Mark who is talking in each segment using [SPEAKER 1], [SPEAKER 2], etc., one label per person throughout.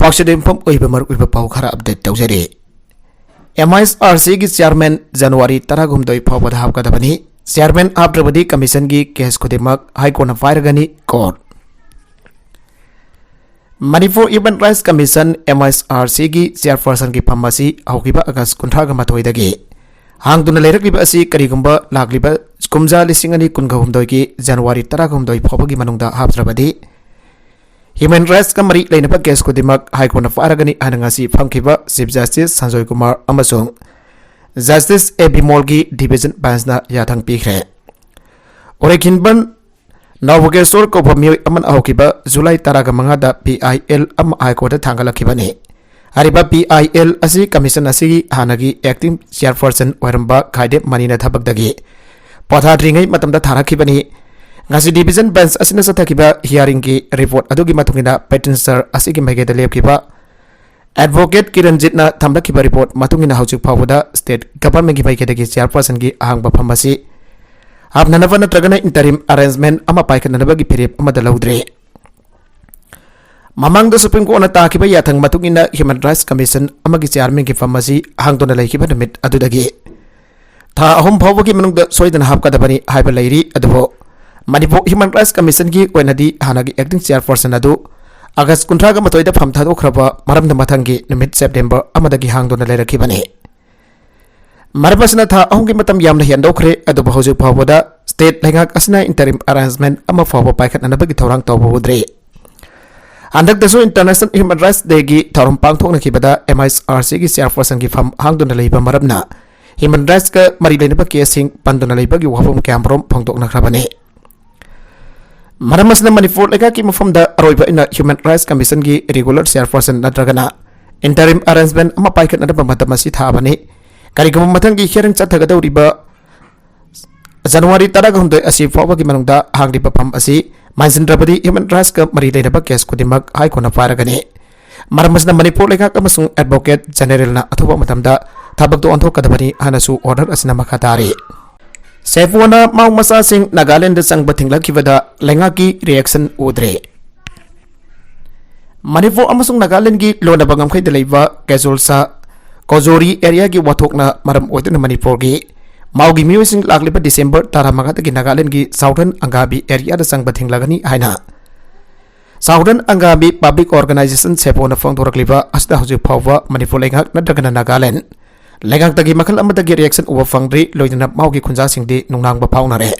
[SPEAKER 1] पाक्सदेमफम ओइबमर ओइब पाउ खरा अपडेट तौजरे MISRC की चेयरमैन जनवरी 12 फाउबद हापकदबनी चेयरमैन हापद्रबदी कमीशन की केस खुदिमक हाईकोर्ट फायरगनी court Manipur human rights commission MISRC की चेयरपर्सन की फमसी हौकिबा अगस्त 19 हांगदुना लेरकलिबा असि करिगुंबा लाक्लिबा कुमजा लिसिंग अनि 19 की जनवरी 19 फाउबगी मनुंगदा हापद्रबदी ह्यूमन राइट्स का मरी लेनब केस खुदिमक हाईकोर्ट फायरगनी हानंगासी फमखिबा चीफ जस्टिस संजय कुमार अमसुंग जस्टिस A.B. मॉल की डिवीजन बेंचना याथंग पीखरे ओरेखिनबन नवगेश्वर को भमियो अमन हौकिबा जुलाई 15 PIL अम हाईकोर्ट थांगलखिबने हरिबा PIL असि कमीशन असि हानगी एक्टिंग चेयरपर्सन ओरंबा खाइदे मनीना थबकदगी पथाद्रिंगै मतमदा थारखिबनी ngasi division bench asina sathakiba hearing ki report adugi matungina petitioner asigi maigeda lepkiba advocate Kiranjit na thamlakiba report matungina haujuk phawda state government ki maigeda ki chairperson ki ahangba phamasi apnanava natragana interim arrangement ama paikhananaba ki phirep amada laudre mamangda supreme court na takiba yathang matungina human rights commission amagi chairman ki phamasi hangdona laikiba numit adudagi tha ahum phawba ki manungda soidana hapkadabani haiba lairi adubo Manipur human rights commission की ओइनदी हानागी acting chairperson अदु अगस्त 19 फम थादोखरबा मरमद मथंगी निमित September अमदगी हांगदोना लेरखिबने मरबसना था अहुंगी मतम यामना हेंदोखरे अदु हौजिक फावबदा state लेंगाक असना interim arrangement अमा फावबा पाइखतनबगी थौरांग तौबहुद्रे अंदक दसो international human rights day की थौरम पांगथोकनखिबदा MISRC की चेयरपर्सन की फम हांगदोना लेबा मरबना ह्यूमन राइट्स का मरी लेनबा केसिंग पंदोना लेबगी वाफम कैमरोम फोंदोकनखरबने मरमसना मणिपुर लेखा की मफमदा अरोइबा इन ह्यूमन राइट्स कमीशन की रेगुलर चेयरपर्सन नत्रगना इंटरिम अरेंजमेंट अमा पाइखतनबा मतमसी थाबने करिगम मथंगी हियरिंग चथगदौरिबा जनवरी 19 असि फावगी मनुंगदा हांगलिबा फम असि मानसिनद्रबदी ह्यूमन राइट्स का मरी लेनबा केस खुदिमक हाईकोर्ट फायरगने मरमसना मणिपुर लेखा अमसुंग एडवोकेट जनरल ना अथोबा मतमदा थबकदो अंथोकदबनी हानसु ऑर्डर असना मखातारे सेफोना माउ मसा सिंह नागालैंड संग बथिंगलखिबदा लेंगा की रिएक्शन उद्रे मणिपुर अमसुंग नागालैंड की लोना बंगम खैद लेबा कैजुलसा कोजोरी एरिया की वाथोकना मरम ओइदना मणिपुर की माउगी म्यूजिंग लाखलिबा दिसंबर 15 की नागालैंड की साउथर्न अंगाबी एरिया द संग बथिंगलगनी हाइना साउथर्न अंगाबी पब्लिक ऑर्गेनाइजेशन सेफोना फोंदोरखलिबा असदा हजु फावबा मणिपुर लेंगा नद्रगना नागालैंड लेंगांगतगी मखल अमदगी रिएक्शन उब फंग्री लोइना माउगी खुंजा सिंगदी नुंगनांगबा फाउनारे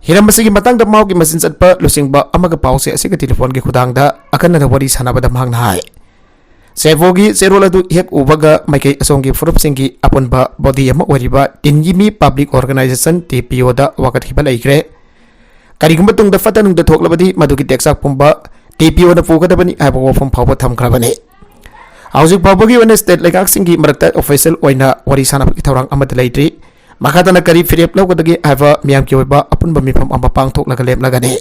[SPEAKER 1] हिरमसिगी मतंगदा माउगी मसिन चटपा लुसिंगबा अमगा पाउसे असिगा टेलीफोन की खुदांगदा अकन्नदा वरी सानाबदा मांगना हाय सेफोगी सेरोलदु हेक उबगा माइके असोंगी फुरुप सिंगी अपुनबा बॉडी अमा ओरिबा टिनगिमी पब्लिक ऑर्गेनाइजेशन TPO दा वकतखिबा लैख्रे करिगुंबा तुंगदा फतनुंगदा थोकलबदी मदुगी टेक्साक पुंबा TPO ना पुगदबनी आबा वफम फावबा थमखरबने हौजिक फावबगी वन स्टेट लेगाकसिंगी मरक्ता ऑफिशियल ओइना वरी सानाबगी थौरांग अमद लैट्री मखादना करी फिरेप लौगदगी आबा मियाम की ओइबा अपुनबा मिफम अमा पांगथोकलगा लेमलगने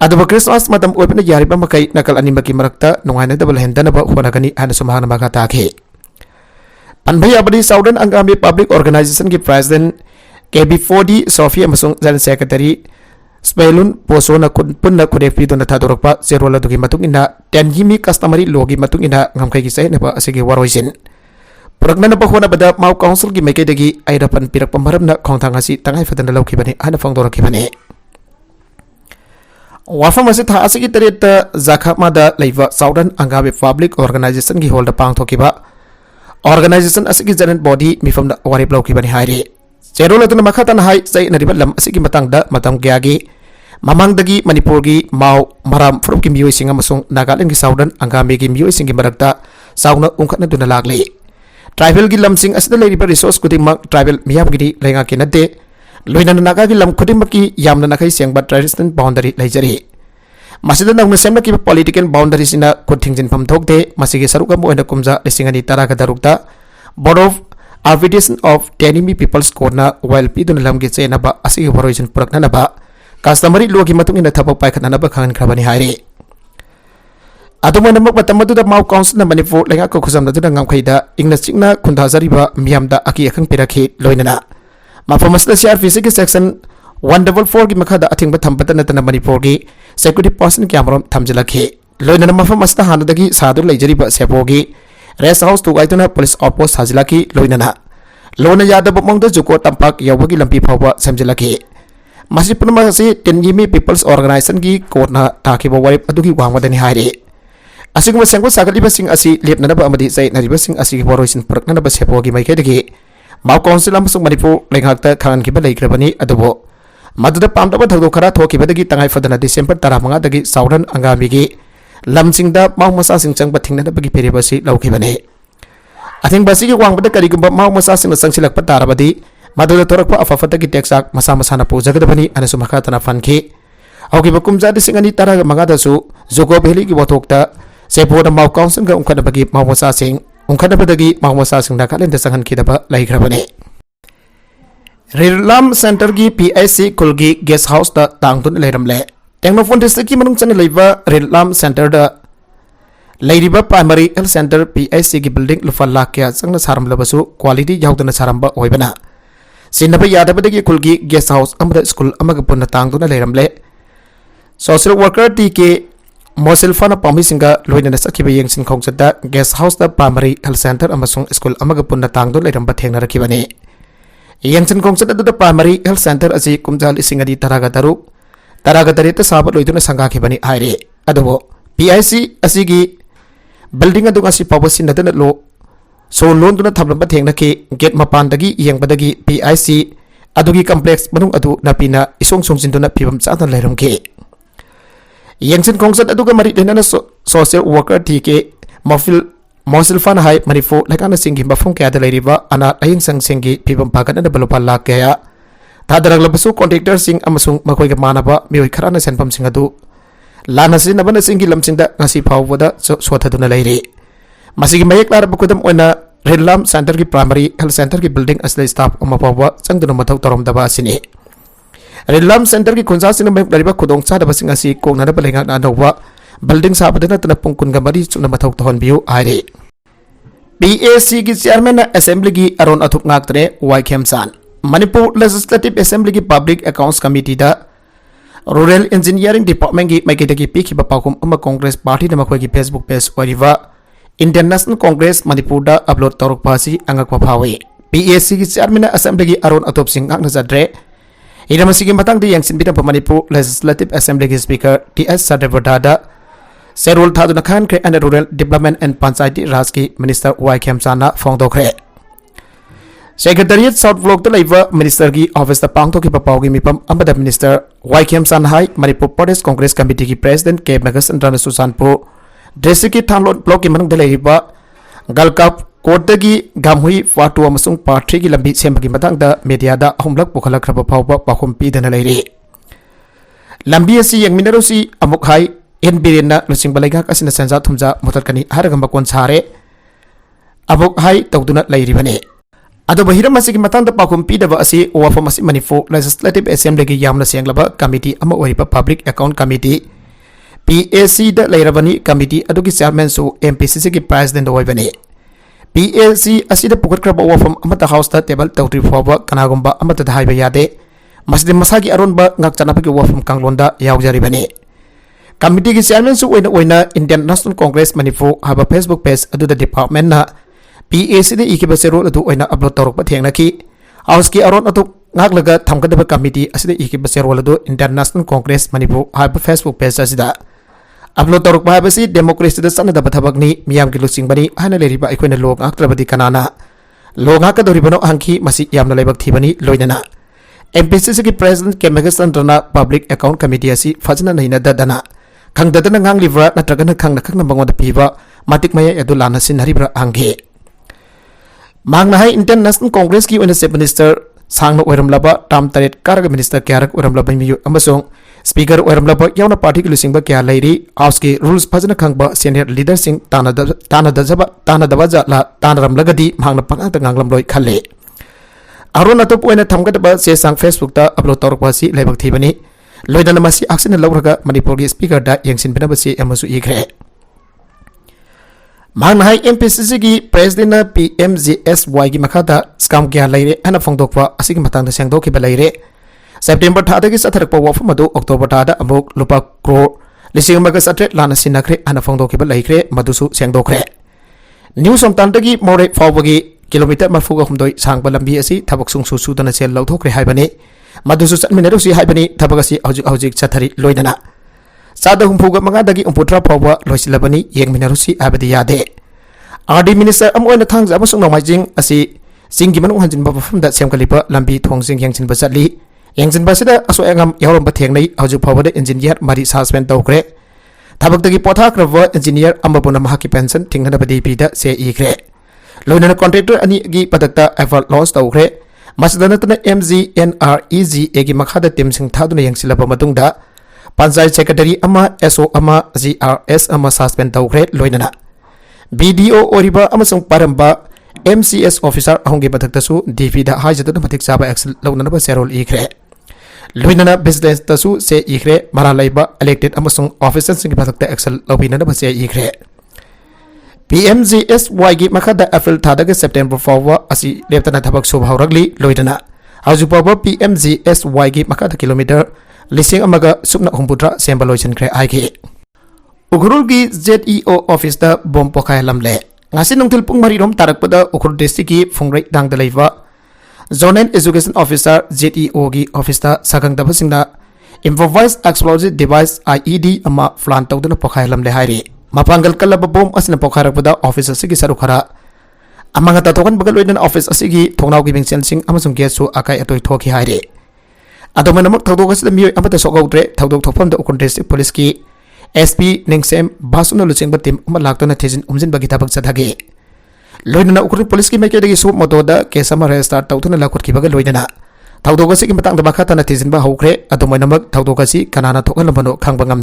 [SPEAKER 1] अदुबा क्रिसमस मतम ओइबना यारिबा मकै नकल अनिमकी मरक्ता नुंगाइना दबल हेंदनबा होनागनी हाना सुमाना मगा ताखे पनभई अबदी साउदर्न अंगामी पब्लिक ऑर्गेनाइजेशन की प्रेसिडेंट KB4D सोफी अमसुंग जनरल सेक्रेटरी स्पेलुन पोसोना पुन्ना खुदेपीदुना थादोरकपा जेरोलदुगी मतुंगिना टेनगिमी कस्टमरी लोगी मतुंगिना ngamkai sainaba asigi waroisin पुरकनबा होनबदा माउ काउंसिल की मैकेदगी आइरपन पिरकपा मरमना खोंथांगासी तंगाई फदना लौखिबने हाना फोंदोरखिबने वाफम असे था असगी तरेत जाखामादा लैवा साउदर्न अंगाबे पब्लिक ऑर्गेनाइजेशन की होल्ड पांगथोकिबा ऑर्गेनाइजेशन असगी जनरल बॉडी मिफमदा वारिप लौखिबने हाइरे जेरोलदुना मखातन हाई सैनरिबा लम असगी मतंगदा मतम ग्यागी ममांगदगी मणिपुर की माउ मराम फुरुप की मियोइसिंग अमसुंग नागालैंड की साउदर्न अंगामी की मियोइसिंग की मरक्ता साउना उंखनदुना लागले ट्राइबल की लमसिंग असदा लेरिबा रिसोर्स खुदिमक ट्राइबल मियामगिरी लेंगा के नदे लोइना नागा की लम खुदिमकी यामना नखै सेंगबा ट्रेडिशनल बाउंड्री लैजरी मसिदा नौना सेमकी पॉलिटिकल बाउंड्री सिना खुथिंजिनफम थोकदे मसिगे सरुक अम ओइना कुमजा 2010 का दरुकता board of arbitration of Tenyimi people's कोर्टना वाइल पीदुना लमगे चेनबा असigi वरोइजन पुरकनबा कस्टमरी लोगी मतुंगिना थबक पाइखनबा खानखरबनि हाइरे अदुमनमक मतमदुदा माउ काउंसिल मणिपुर लेंगा को खुजमदुदा ngamkhaida ingna chingna khundhajariba miyamda aki akhang pirakhi loinana mafamsda CRPC की सेक्शन 144 की मखादा अथिंग थम्पत नतना मणिपुर की सिक्योरिटी पर्सन कैमरा थमजलखी loina mafam asta hanadagi sadu leijariba sepogi rest house tu gaituna police outpost hajilaki loina lona yadaba mongda juko tampak yawagi lampi phawa samjilaki masi punama si tenjimi people's organization gi kotna takiba warip adugi wangwadani haire asiguma sengko sagaliba sing asi lepna ba amadi sai nariba sing asi boroisin prakna ba sepogi mai kedagi mau council amasung manipur lenghakta khanan kiba leikrabani adubo maduda pamdaba thagdo khara thokibadagi tangai fadana December 15 dagi sauran angami gi lamsingda mau masa sing changba thingna bagi peribasi laukibane athing basi gi wangbada karigumba mau masa sing sangsilak patarabadi maduda torakpa afafata gi texak masa masa na pujagadabani anasu makha tana fanki augiba kumja di singani taraga mangada su jogo beli gi wathokta sepoda mau council ga ungkana bagi mau masa sing ungkana badagi mau masa sing nakalen de sangan kidaba laikrabane Rirlam Center gi PIC kulgi guest house da tangtun leiramle Technophone district ki manung chana leiba Rirlam Center da leiriba primary health center PIC gi building lufa lakya changna saram labasu quality yaudana saramba oibana sinaba yadabadagi kulgi guest house amra school amaga punna tangtun leiramle social worker TK Mosilfana Pami Singa Luina Sakiba Yang Sing Kongsada guest house da primary health center amasung school amaga punna tangtun leiramba thengna rakibane Yang Sing Kongsada da primary health center asi kumjal isingadi taraga tarita sabat loituna sangga kibani aire adobo PIC asigi building adu asi pawasin nadana lo so loan duna thamlamba thengna ke gate mapan dagi yang badagi PIC adugi complex manung adu napina isong songsin duna phibam chatan leiram ke Yang Sing Kongsada aduga mari denana social worker TK Mosil fan hai manifu lekana singi mafung kaya da leiriba ana aying sang singi phibam pagan na balupa lak kaya tadarag labasu contractor sing amasung makoi ga manaba mioi kharana senpam sing adu lana sin nabana singi lamsingda ngasi phawada sothaduna leiri masigi mayek lar bakudam oina Rirlam Center ki primary health center ki building asle staff amapawa changduna mathau torom daba asini Rirlam Center ki khunsa sin mayek lariba khudong cha daba sing asi kongna da balenga na nowa building sabadana tana pungkun ga mari chuna mathau tohon biu aire PAC ki chairman assembly ki aron athuk ngaktre Waikem San Manipur Legislative Assembly ki Public Accounts Committee da Rural Engineering Department ki maikitagi pikhiba pakum ama Congress Party na makhoi ki Facebook page oriva Indian National Congress Manipur da upload torok phasi angakwa phawi PAC ki chairman assembly ki aron athop sing ngakna jadre iramasi ki matang di yang sinbita Manipur Legislative Assembly ki speaker TS Sadevada Serul Thaduna Khan Kre and Rural Development and Panchayati Raj ki Minister Waikem Sana Fongdokre Secretariat South Block to Laiva Minister ki Office the Pangto ki Papau ki Mipam Ambada Minister Waikem San Hai Manipur Pradesh Congress Committee ki President K. Nagas Andrana Susanpo District ki Thanlon Block ki Manung Dalaiva Galkap Kota ki Gamhui Fatu Amasung Party ki Lambi Semba ki Matang da Media da Humlak Bukala Krapa Pauba Pakum Pi Dana Lairi Lambi asi yang minarusi Amuk Hai En Birena Lusing Balaga Kasina Senza Tumza Mutarkani Haragamba Konsare Amuk Hai Tauduna Lairi Bane Ado bahira masih matang da pakum pidaba asi wafa masih Manipur Legislative Assembly ki yamna senglaba committee ama oriba Public Account Committee PAC da lairabani committee ado ki chairman su MPCC ki president oibane PAC asi da pukat kraba wafam amata house da table tawtri foba kanagumba amata da haiba yade masih masagi aron ba ngak chanapa ki wafam kanglonda yaujari bane committee ki chairman su oina Indian National Congress Manipur haba Facebook page ado da department na PAC de ikiba serol adu oina upload torok pathengna ki house ki aron atu ngak laga thamkadaba committee aside ikiba serol adu International Congress Manipur haba Facebook page asida upload torok ba basi democracy da sanada bathabak ni miyam ki lusing bani hana leriba ikoina log aktrabadi kanana log ka doribano angki masi yamna lebak thibani loinana MPCC ki president K. Nagas Andrana Public Account Committee asi fajna naina dadana khangdadana ngang livra natragana khangna bangoda piba matik maya adu lana sinharibra angge Magna hai Indian National Congress ki Chief Minister Sangno Oiramlaba Tam Taret Karaga Minister Kyarak Oiramlaba Miyu Amasong Speaker Oiramlaba Yauna Party ki Lusingba Kya Lairi House ki Rules Phajana Khangba Senior Leader Sing Tana Dabaja la Tanaramlagadi Magna Pangata Nganglam Loi Khale Aron atop oina thamgadaba se sang Facebook ta upload torok wasi laibak thibani loidana masi action lawraga Manipur ki Speaker da yangsin benabasi amasu igre Manghai MPCC ki President PMGSY ki makhada scam kya laire ana phongdokwa asigi matang da sengdok ki balaire September thada ki satharak pawa famadu October thada amuk lupa crore लिसिंग अमगा सत्रे लाना सिनाखरे आना फोंदोखिबा लैखरे मदुसु सेंगदोखरे new सोमतानदगी मोरे फावबगी kilometre मरफुगा हुमदोई सांगबा लंबी असि थबक सुंसु सुदना cell लौथोखरे हाइबने मदुसु चटमिनरुसि हाइबनी थबक असि हौजिक हौजिक चथरी लोइदना सादा हुमफुगा मंगादगी उमपुत्रा फावबा लोइसिलबनी येंगमिनरुसि हाइबदि यादे RD minister अमोइना थांजा अमसुंग नोमाइजिंग असि सिंगी मनुंग हंजिनबा मफमदा सेमकलिबा लंबी थोंजिंग यंगजिनबा चटली यंगजिनबा सिदा असोयंगम यावरंबा थेंगनै हौजिक फावबदा इंजिनियर मरी सस्पेंड तौखरे थबकदगी पोथाख्रबा इंजिनियर अमबुना महाकी पेंशन थिंगनबदी पीदा से इखरे लोइना कॉन्ट्रैक्टर अनि गी पदकता एफर्ट लॉस तौखरे मसदनतना MGNREGA गी मखादा टीम सिंग थादुना यंगसिलबा मतुंगदा पंचायत सेक्रेटरी अमा SO अमा GRS अमा सस्पेंड तौखरे लोइना BDO ओरिबा अमसुंग परंबा MCS ऑफिसर अहोंगे पदकतसु DP दा हाइजतना मथिक चाबा एक्सल लौननबा सेरोल इखरे लोइना बिजनेस तसु से इखरे मरा लैबा इलेक्टेड अमसुंग ऑफिसर सिंग पदकता एक्सल लौबिननबा से इखरे PMGSY गी मखादा अप्रैल थादगे सेप्टेम्बर फावबा असि लेप्तना थबक सुभावरगली लोइदना हौजुपाबा PMGSY गी मखादा किलोमीटर लिसिंग अमगा सुपना हुमपुत्रा सेंबा लोइसनख्रे आइगे उखरुल गी ZEO ऑफिस दा bomb पोखाय लमले ngasi nungtil pung mari rom tarakpada ukhur district ki phungrei dang da leiwa zonal education officer ZEO gi office ta sagang da basingna improvised explosive device IED ama flan tawduna pokhai lamle hairi mapangal kalaba bom asna pokharakpada office asigi saru khara amanga ta tokan bagal loidan office asigi thongnau gi bingchen sing amasung gesu akai atoi thoki hairi adomanamuk thawdok asida mioi amata sokautre thawdok thokpam da ukhur district police ki SP Ningsem Basuna Lucingba team Malactona Tizin Umzin Bagita Bagsatagi Loidana Ukuri Police Makegi Sub Motoda, Kesama Restart Tautuna Lakurki Baga Loidana Taudogasi Matang the Bakatana Tizimba Hokre, Adomanamag Taudogasi, Kanana Tokanabano Kangbangam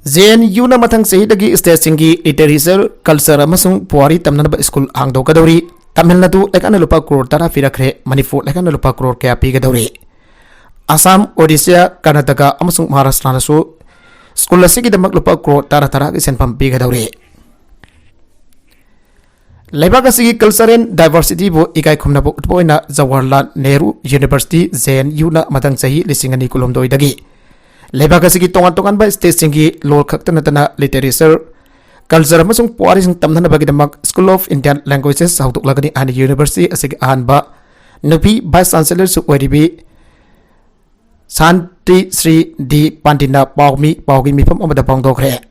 [SPEAKER 1] Zen Yuna Matang Sehidagi is testingi Iterisel, Kalsara Masung, Puari, Tamnaba School Angdo Kadori, Tamil Nadu, Lekanalupa Kur, Tara Firakre, Manifu, Lekanalupa Kur, Kapi Gadori Assam, Odisha, Karnataka, Amasung Maharashtra Su School asigi damak lupa kro tara tara ki senpam biga daure leibak asigi cultural diversity bo ikai khumna bo utboina Jawaharlal Nehru University JNU na matang chahi lisingani kulom doi dagi leibak asigi tongan tongan ba state singi lol khaktana tana literature culture amasung puari sing tamnana bagi damak School of Indian Languages hautuk lagani an university asigi anba nupi vice chancellor su oiribi Santi Sri Di Pandina Paumi Paugi Mipam Amada Pongdokre.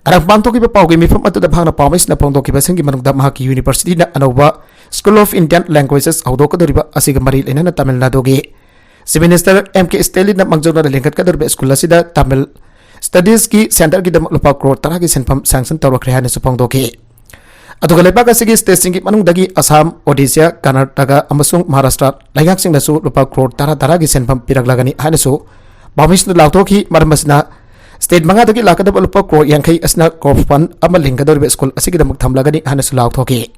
[SPEAKER 1] Arang Pantoki Paugi Mipam at the Panga Paumis na Pongdoki Basangi Manuk Mahaki University na Anova School of Indian Languages Audoka Riba Asigamari in Tamil Nadogi. Si Minister MK Steli na Magjona Linkat Kadar School Asida Tamil Studies ki Center ki Lupa Kro Taraki Senpam Sanction Tawakrehan Supongdoki. Atugalebaga Sigi Testing Manung Dagi Assam, Odisha, Karnataka, Amasung, Maharashtra, Layaksing Nasu, Lupa Kro Tara Taragi Senpam Piraglagani Hanasu, Bamis Lautoki, Marmasna, State Mangataki Lakada Lupa Kro Yankei Asna Korpan, Amalingador School, Asigam Tamlagani Hanasu Lautoki.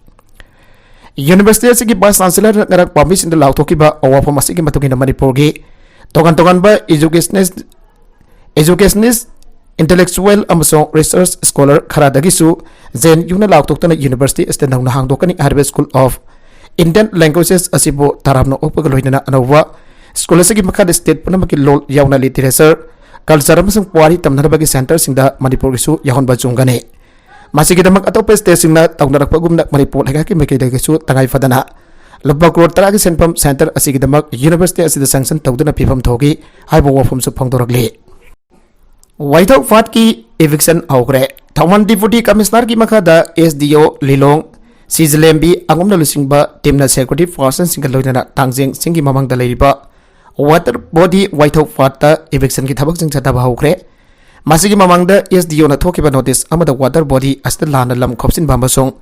[SPEAKER 1] University Sigi Bas Chancellor Narak Bamis in the Lautoki ba or from Asiki Matuki Manipurgi, Togan ba educationist intellectual amasong research scholar Kharadagisu Zen Yuna Lautoktana University Estendang Hangdokani Harvard School of Indian Languages Asibo Taramno Opagaloina Anova School Asigi Makad State Panamaki Lol Yauna Literature Culture amasong Puari Tamnabagi Center Singda Manipurisu Yahon Bajungane Masikidamak Atope Station na Tagnarakpagum na Manipur Hagaki Makidagisu Tangai Fadana Lubakro Taragi Senpam Center Asigidamak University Asida Sanction Tagduna Pipam Togi Haibo Wafum Supongdoragli White House Fat ki eviction aukre Thawan Deputy Commissioner ki makada SDO Lilong Sizlembi angom na lusingba team na security forces singaloina tangjing singi mamang dalaiba water body White House Fat ta eviction ki thabak sing chata baukre masigi mamang da SDO na thokiba notice amada water body asta lana lam khopsin bambasong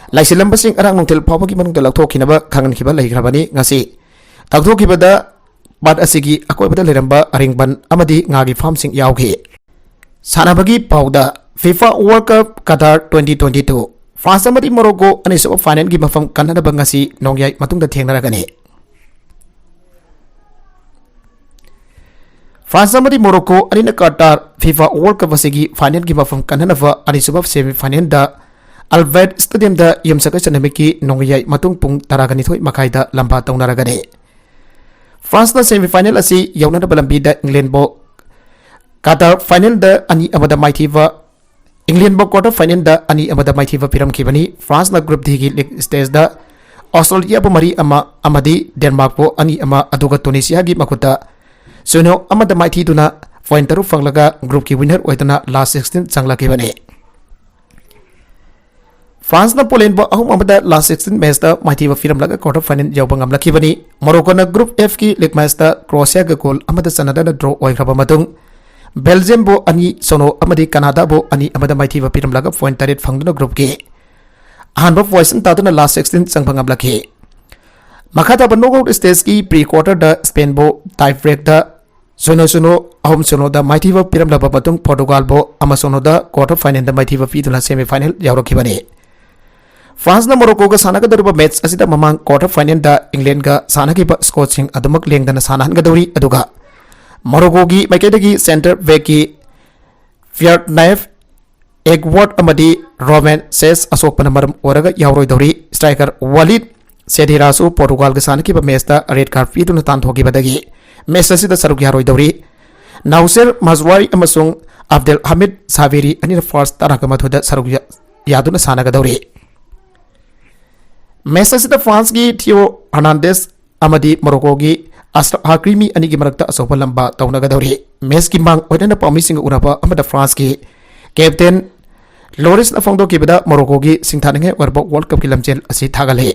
[SPEAKER 1] laisilam basing arang nungtel phawa ki manung dalak thokinaba khangan khiba leigrabani ngasi takthokhiba da bad asigi akoi bada leramba aringban amadi ngagi farm sing yaugi Sanabagi Pauda FIFA World Cup Qatar 2022 France amadi Morocco ani so final gi mafam Canada bangasi nongyai matungda thengnaragani France amadi Morocco ani na Qatar FIFA World Cup asigi final gi mafam Canada va ani so semi final da Albert Stadium da yamsaka chanamiki nongyai matung pung taragani thoi makaida lamba taunaragani France na semi final asi yauna balambi da England bo Qatar final da ani amada maithiba England bo quarter final da ani amada maithiba piram khibani France na group D gi league stage da Australia bo mari ama amadi Denmark bo ani ama aduga Tunisia gi makuta suno amada maithi duna point taru fanglaga group ki winner oitana last 16 changla khibani France na Poland bo ahum amada last 16 match da maithiba piram laga quarter final jawba ngamla khibani Morocco na group F ki league match da Croatia ga goal amada sanada na draw oikraba matung Belgium bo ani sono amadi Canada bo ani amada maithiba piram laga point tarit fangduna group ki Hanba voice taduna last 16 changbangam lakhe Makata ba knockout stage ki pre-quarter da Spain bo tie break da sono ahum sono da maithiba piram laba batung Portugal bo ama sono da quarter final da maithiba piduna semi final yawrakhibani France na Morocco ga sana ga daruba match asida mamang quarter final da England ga sana ki ba scoring adumak lengdana sana han ga dawri aduga Morocco gi maikadagi center back ki Fiernaef Egward amadi Roman says Asok Panamaram Oraga Yauroi Dori striker Walid Sedirasu Portugal Gasanaki Mesta red card fee to Natan Hoki Badagi Mesta Sida Saruk Yaroi Dori Nauser Mazwari Amasung Abdel Hamid Saviri and in the first Tarakamato Saruk Yaduna Sanaga Dori Mesta Sida France gi Theo Hernandez Amadi Morocco gi Asra Hakrimi Anigi Marakta Asopalamba Taunaga Dori Meski Mang Odena promising Uraba Amada France gi Captain Loris na fongdo kibada Morocco gi singthaninge warba World Cup ki lamchel asi thagale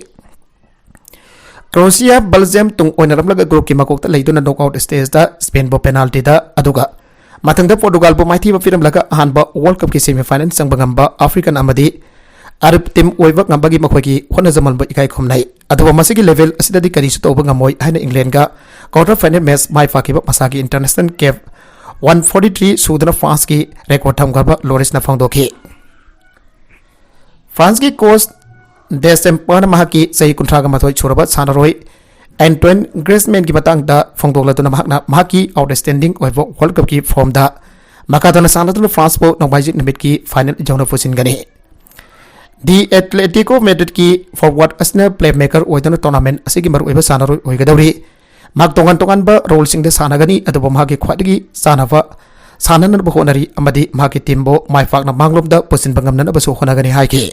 [SPEAKER 1] Croatia Belgium tung oinaram laga group ki makokta leiduna knockout stage da Spain bo penalty da aduga mathangda Portugal bo maithi ba firam laga hanba World Cup ki semi final sangbangamba African amadi Arab team oiba ngamba gi makhoi ki khona jamal ba ikai khomnai aduba masigi level asida di kari su to ba ngamoi haina England ga quarter final match mai fa ki ba masagi international cap 143 sudana France की record tham garba Loris na fangdo ki France की coach Desemper mahaki sahi kuntra ga mathoi churaba sanaroi Antoine Griezmann ki batang da fangdo la tuna mahakna mahaki outstanding oibo World Cup ki form da makadana sanatuna France po nongbaiji nimit ki final jawna fusin gani The Atletico Madrid ki forward asna playmaker oidana tournament asigi maru oiba sanaroi oigadawri Mak tongan ba role sing de sanagani adubo mahagi khwadigi sanava sananan ba honari amadi mahagi timbo maifak na manglom da posin bangam nan ba so honagani haiki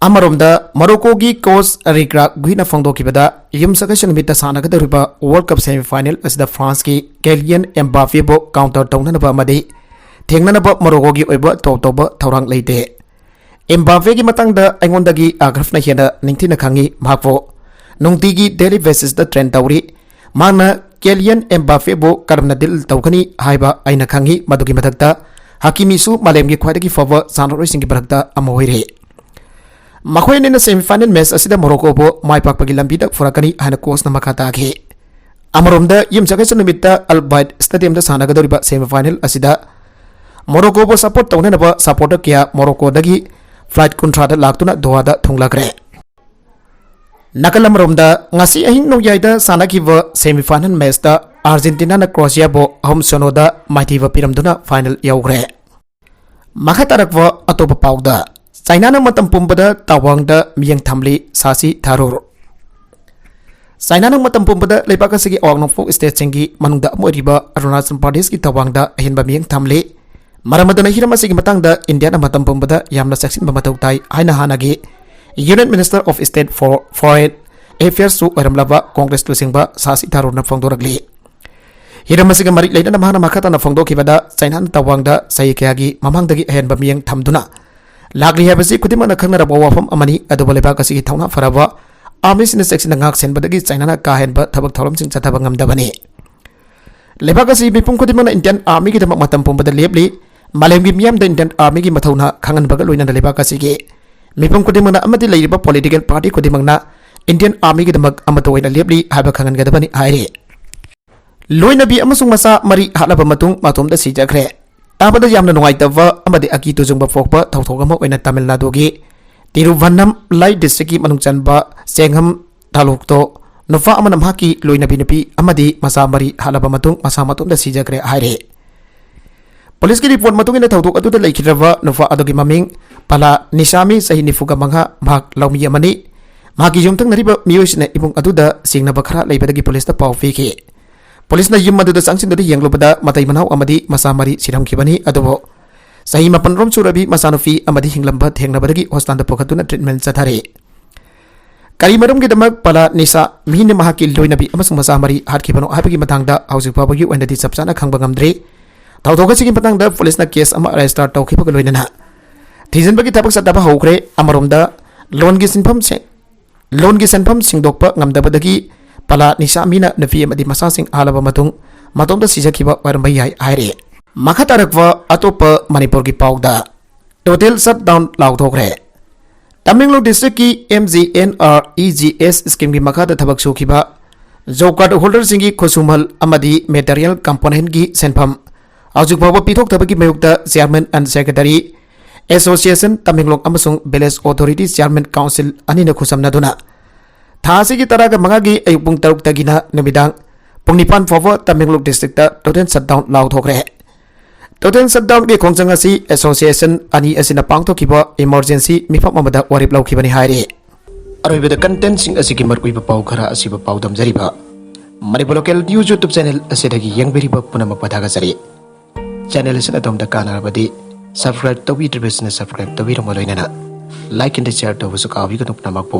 [SPEAKER 1] amarom da Morocco gi coach Rigra guina fangdo ki bada yum sakashan mita sanaga da riba World Cup semi final as the France ki Kylian Mbappe bo counter tongna ba amadi thengna ba Morocco gi oiba to ba thorang leite Mbappe gi matang da aingondagi agraf na hena ningthina khangi mahakwo Nungtigi daily basis the trend tawri Mana Kylian Mbappe bo karamna dil tawkani haiba aina khangi madugi mathakta Hakimi su malem gi khwadagi forward sanaroi singi barakta amoire Makhoi ne semi final match asida Morocco bo mai pakpagi lambi dak furakani haina coach na makata ge Amarom da yim jaga sanumita Al Bayt stadium da sanaga doriba semi final asida Morocco bo support tawna na ba supporter kya Morocco dagi flight contract laktuna doha da thunglakre Nakalam romda ngasi ahing no yaida sanakiwa semi final match da Argentina na Croatia bo ahum sonoda maithiwa piramduna final yaugre Makatarakwa atopa pauda China na matam pumbada tawangda miyang thamli sasi tharur China na matam pumbada leibaka sigi awang fo state chingi manungda moiriba Arunachal Pradesh ki tawangda ahinba miyang thamli maramadana hirama sigi matangda India na matam pumbada yamna section ba matautai haina hanagi Union Minister of State for Foreign Affairs su oramlaba Congress tu singba sasi tharur na fongdoragli hirama sigi mari leina na mahana makata na fongdo kibada China na tawangda sai kyagi mamangdagi ahinba miyang thamduna Lagli habasi kutima na khangna rabo wafam amani adubale ba kasi thawna faraba army sin section ngak sen badagi China na kahen ba thabak tholam sing chataba ngamdabani leba kasi bipum kutima na Indian army ki damak matam pum badal lebli malem gi miam da Indian army gi mathawna khangan baga loina na leba kasi gi mipum kutima na amati leiba political party kutima na Indian army gi damak amato ina lebli haba khangan gadabani haire loina bi amasung masa mari halaba matung matom da sijakre Abada yamna nungaitava amadi aki tujungba fokpa thawthogama oina Tamil Nadu gi Tiruvannamalai Lai district ki manungchanba Sengham talukto nufa amanam haki loina binapi amadi masa mari halaba matung masa matum da sijakre haire Police ki report matung ina thawthok adu da laikhirava nufa adogi maming pala Nisami sahi nifuga mangha bhag laumi amani maki jumtang nariba miyosna ibung adu da singna bakhara leibadagi police da pau fiki police ने yum मदुदा सांगसिन यंगलुबदा Matai मनाव अमदी मसा मरी सिरमखिबनी अदुबो सही मपन रोम सुरबी मसानुफी अमदी हिंगलंब थेंगनबदगी hospital पोखतुना treatment चथारे करी मरम के दमक पला निसा mean महाकी लोइनबी अमसुंग मसा मरी हाटखिबनो हाबगी मतंगदा हाउसिंग फाबगी ओइनदि सबसाना खंगबा ngमद्रे थाउथोगसिगी मतंगदा पुलिस ना केस अमा रजिस्टर तौखिबग लोइनना थीजनबगी थबक सतबा हौख्रे अमरोमदा लोन की सेंफम सिंगदोकपा ngमदबदगी पला निसा मीना नफी अमदी मसासिंग आलबा मतुंग मतोंदा सिजखिबा वरमबै याय हायरे मखा तारकवा अतोप मणिपुर की पाउदा टोटल शट डाउन लाउथोख्रे तमिंगलोंग डिस्ट्रिक्ट की MGNREGS स्कीम की मखा थबक सुखिबा जॉब कार्ड होल्डर सिंगी खुसुमल अमदी मटेरियल कंपोनेंट की सेंफम आजुक फाव पिथोक थबकी मयुक्ता chairman and secretary association Tamenglong अमसुंग विलेज अथॉरिटी चेयरमैन काउंसिल अनिना खुसमनादुना थासी की तरह का मंगा की अयुक पुंग तरुक तगिना नुमिदांग पुंग निपान फाव तमिंगलोंग डिस्ट्रिक्ट टोटल शटडाउन लाउथोख्रे टोटल शटडाउन के खोंगचंग असि एसोसिएशन अनि असिना पांगथोखिबा इमरजेंसी मिफम अमदा वारिप लौखिबनि हायरे अरोइबद कंटेंट सिंग असि की मरकुइबा पाउ खरा असिबा पाउदम जरिबा Manipur local news YouTube channel असिदगी यंगबेरिबा पुनम पदागा जरि चैनल असिना तोमदा कानारबदि सब्सक्राइब तौबिद्रिबसना सब्सक्राइब तौबिरम लोइनना लाइक एंड शेयर तौबसु काबिगनु पुनमकपो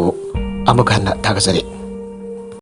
[SPEAKER 1] अमखाना थागजरि।